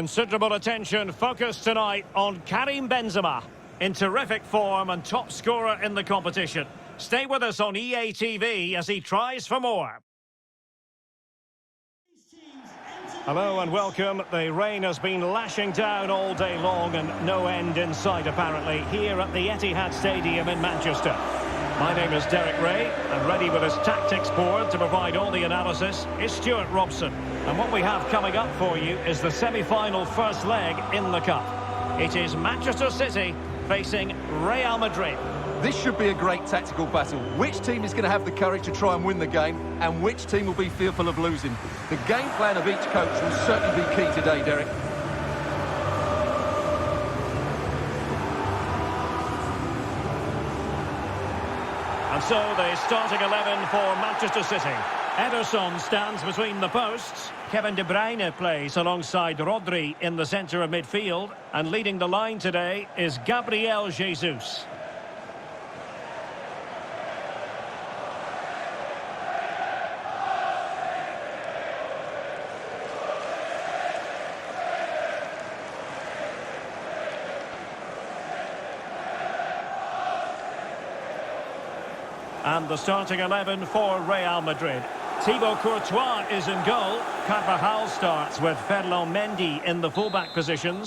Considerable attention focused tonight on Karim Benzema, in terrific form and top scorer in the competition. Stay with us on EA TV as he tries for more. Hello and welcome. The rain has been lashing down all day long and no end in sight apparently here at the Etihad Stadium in Manchester. My name is Derek Ray, and ready with his tactics board to provide all the analysis is Stuart Robson. And what we have coming up for you is the semi-final first leg in the Cup. It is Manchester City facing Real Madrid. This should be a great tactical battle. Which team is going to have the courage to try and win the game, and which team will be fearful of losing? The game plan of each coach will certainly be key today, Derek. And so the starting 11 for Manchester City. Ederson stands between the posts. Kevin De Bruyne plays alongside Rodri in the centre of midfield. And leading the line today is Gabriel Jesus. And the starting 11 for Real Madrid. Thibaut Courtois is in goal. Carvajal starts with Ferland Mendy in the fullback positions.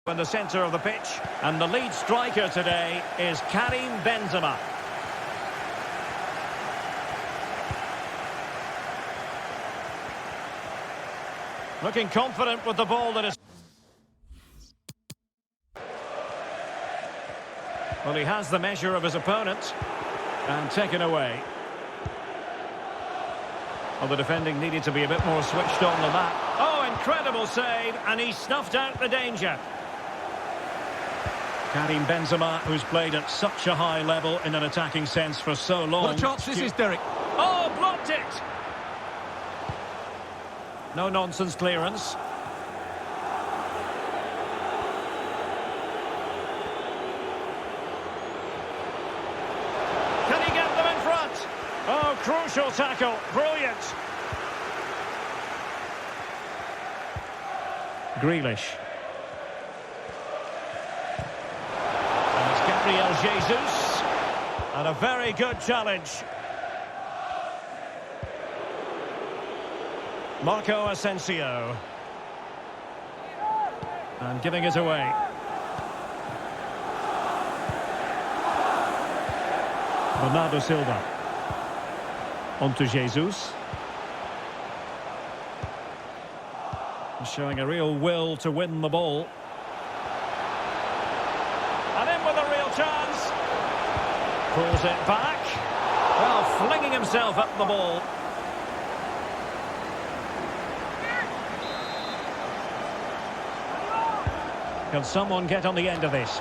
In the centre of the pitch, and the lead striker today is Karim Benzema. Looking confident with the ball that is... Well, he has the measure of his opponent, and taken away. Well, the defending needed to be a bit more switched on than that. Oh, incredible save, and he snuffed out the danger. Karim Benzema, who's played at such a high level in an attacking sense for so long. What a chance this is, Derek. Oh, blocked it! No nonsense clearance. Can he get them in front? Oh, crucial tackle. Brilliant. Grealish. Gabriel Jesus, and a very good challenge. Marco Asensio, and giving it away. Bernardo Silva, on to Jesus. He's showing a real will to win the ball. And in with a real chance. Pulls it back. Well, flinging himself at the ball. Can someone get on the end of this?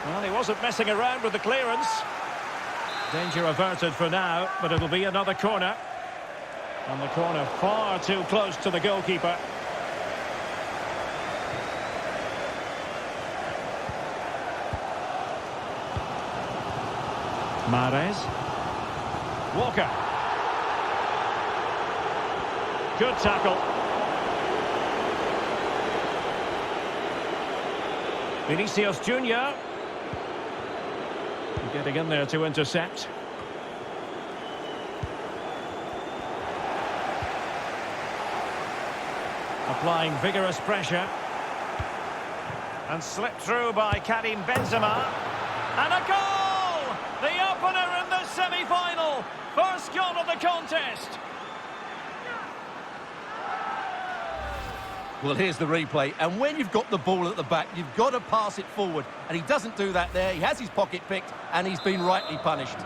Well, he wasn't messing around with the clearance. Danger averted for now, but it'll be another corner. And the corner far too close to the goalkeeper. Mahrez. Walker. Good tackle. Vinicius Junior. Getting in there to intercept. Applying vigorous pressure. And slipped through by Karim Benzema. And a goal! The opener in the semi-final. First goal of the contest. Well, here's the replay, and when you've got the ball at the back, you've got to pass it forward, and he doesn't do that there. He has his pocket picked, and he's been rightly punished.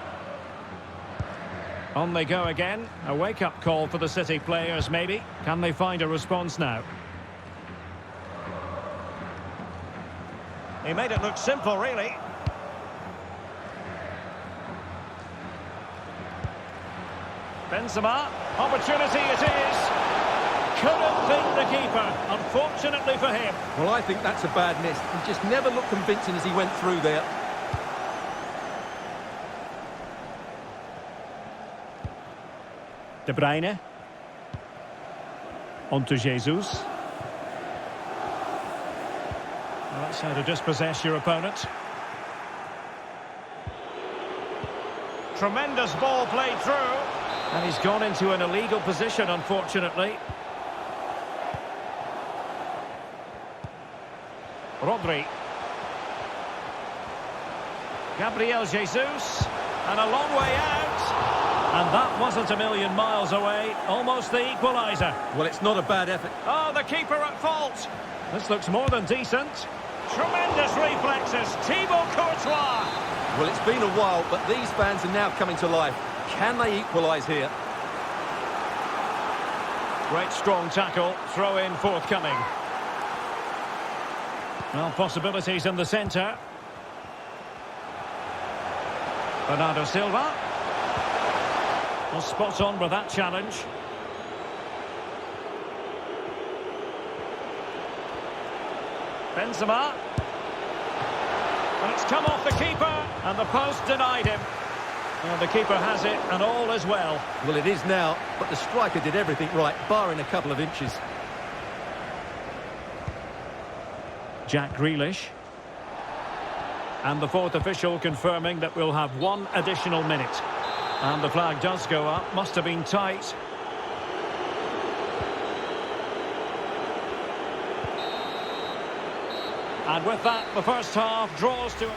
On they go again. A wake-up call for the City players, maybe. Can they find a response now? He made it look simple, really. Benzema, opportunity it is. Couldn't beat the keeper, unfortunately for him. Well, I think that's a bad miss. He just never looked convincing as he went through there. De Bruyne. On to Jesus. Well, that's how to dispossess your opponent. Tremendous ball played through. And he's gone into an illegal position, unfortunately. Rodri. Gabriel Jesus. And a long way out. And that wasn't a million miles away. Almost the equaliser. Well, it's not a bad effort. Oh, the keeper at fault. This looks more than decent. Tremendous reflexes. Thibaut Courtois. Well, it's been a while, but these fans are now coming to life. Can they equalise here? Great strong tackle. Throw in forthcoming. Well, possibilities in the centre. Bernardo Silva. Well, spot on with that challenge. Benzema. And it's come off the keeper, and the post denied him. Well, the keeper has it, and all is well. Well, it is now, but the striker did everything right, barring a couple of inches. Jack Grealish. And the fourth official confirming that we'll have one additional minute. And the flag does go up. Must have been tight. And with that, the first half draws to...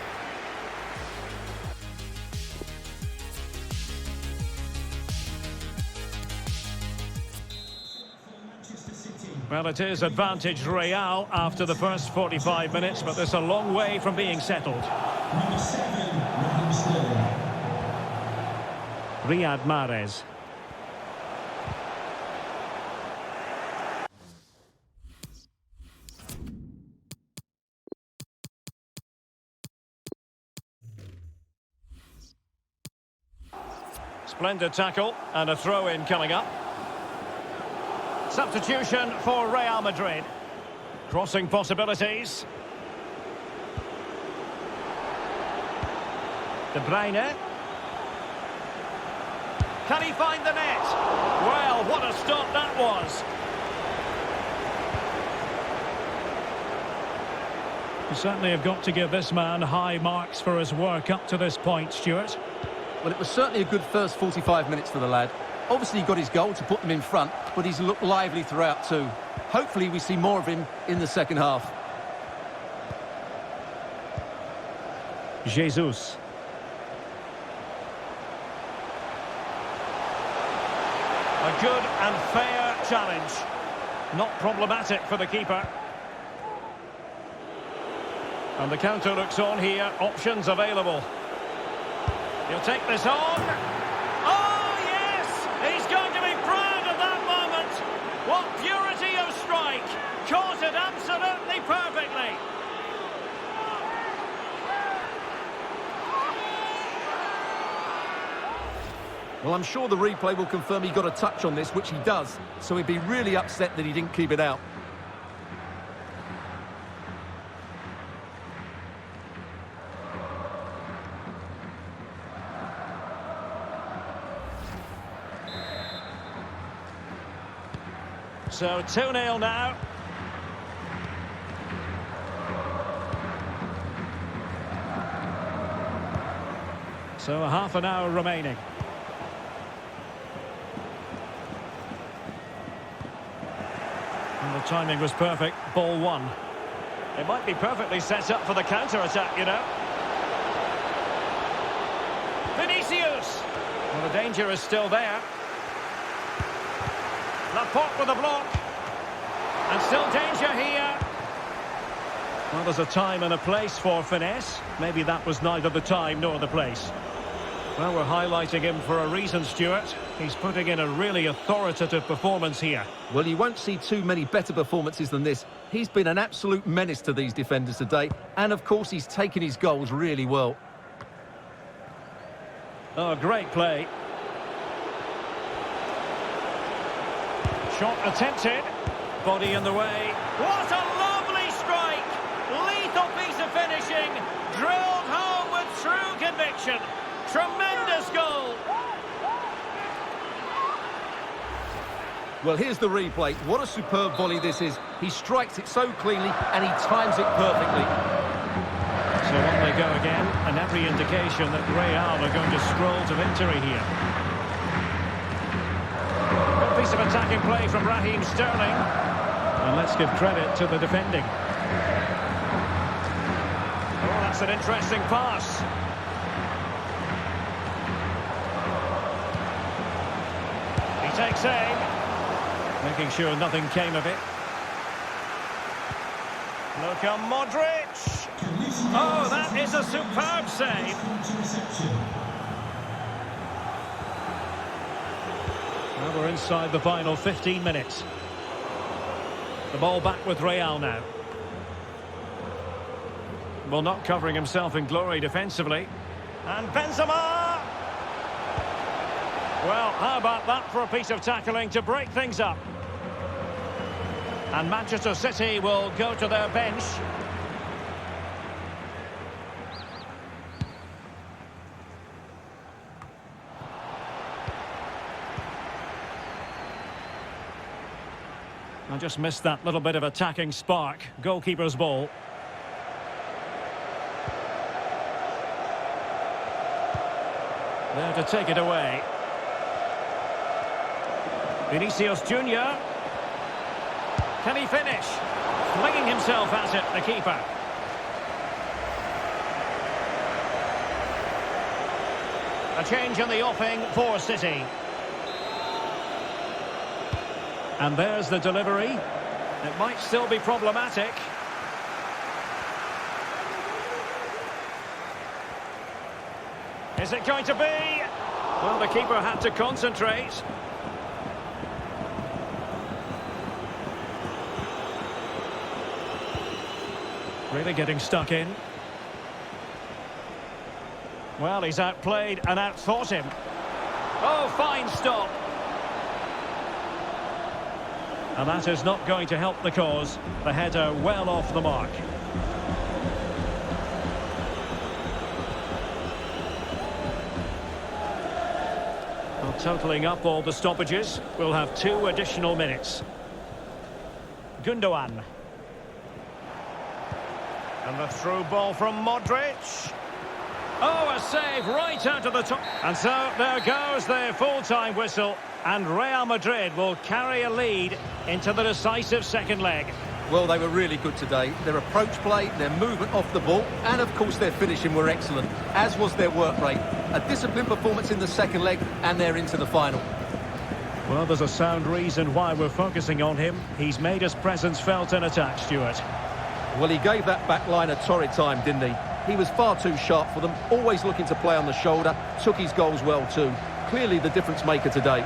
Well, it is advantage Real after the first 45 minutes, but there's a long way from being settled. Number 7, Riyad Mahrez. Splendid tackle and a throw-in coming up. Substitution for Real Madrid. Crossing possibilities. De Bruyne. Can he find the net? Well, what a stop that was. You certainly have got to give this man high marks for his work up to this point, Stuart. Well, it was certainly a good first 45 minutes for the lad. Obviously, he got his goal to put them in front, but he's looked lively throughout too. Hopefully, we see more of him in the second half. Jesus. A good and fair challenge. Not problematic for the keeper. And the counter looks on here. Options available. He'll take this on. Oh, yes! He's going to be proud of that moment. What purity of strike. Caught it absolutely perfectly. Well, I'm sure the replay will confirm he got a touch on this, which he does, so he'd be really upset that he didn't keep it out. So 2-0 now. So a half an hour remaining. And the timing was perfect. Ball one. It might be perfectly set up for the counter-attack, you know. Vinicius! Well, the danger is still there. Laporte with a block. And still danger here. Well, there's a time and a place for finesse. Maybe that was neither the time nor the place. Well, we're highlighting him for a reason, Stuart. He's putting in a really authoritative performance here. Well, you won't see too many better performances than this. He's been an absolute menace to these defenders today. And, of course, he's taken his goals really well. Oh, great play. Shot attempted. Body in the way. What a lovely strike! Lethal piece of finishing. Drilled home with true conviction. Tremendous goal. Well, here's the replay. What a superb volley this is. He strikes it so cleanly and he times it perfectly. So on they go again, and every indication that Real are going to stroll to victory here. Good piece of attacking play from Raheem Sterling. And let's give credit to the defending. Oh, that's an interesting pass. He takes aim, making sure nothing came of it. Luka Modric. Oh, that is a superb save. Well, we're inside the final 15 minutes. The ball back with Real now. Well, not covering himself in glory defensively. And Benzema! Well, how about that for a piece of tackling to break things up? And Manchester City will go to their bench. I just missed that little bit of attacking spark. Goalkeeper's ball. There to take it away. Vinicius Junior. Can he finish? Flinging himself at it, the keeper. A change in the offing for City. And there's the delivery. It might still be problematic. Is it going to be? Well, the keeper had to concentrate. Really getting stuck in. Well, he's outplayed and outthought him. Oh, fine stop. And that is not going to help the cause. The header well off the mark. Well, totalling up all the stoppages, we'll have 2 additional minutes. Gundogan. And the through ball from Modric. Oh, a save right out of the top. And so there goes their full-time whistle. And Real Madrid will carry a lead into the decisive second leg. Well, they were really good today. Their approach play, their movement off the ball, and of course their finishing were excellent, as was their work rate. A disciplined performance in the second leg, and they're into the final. Well, there's a sound reason why we're focusing on him. He's made his presence felt in attack, Stuart. Well, he gave that back line a torrid time, didn't he? He was far too sharp for them, always looking to play on the shoulder, took his goals well too. Clearly the difference maker today.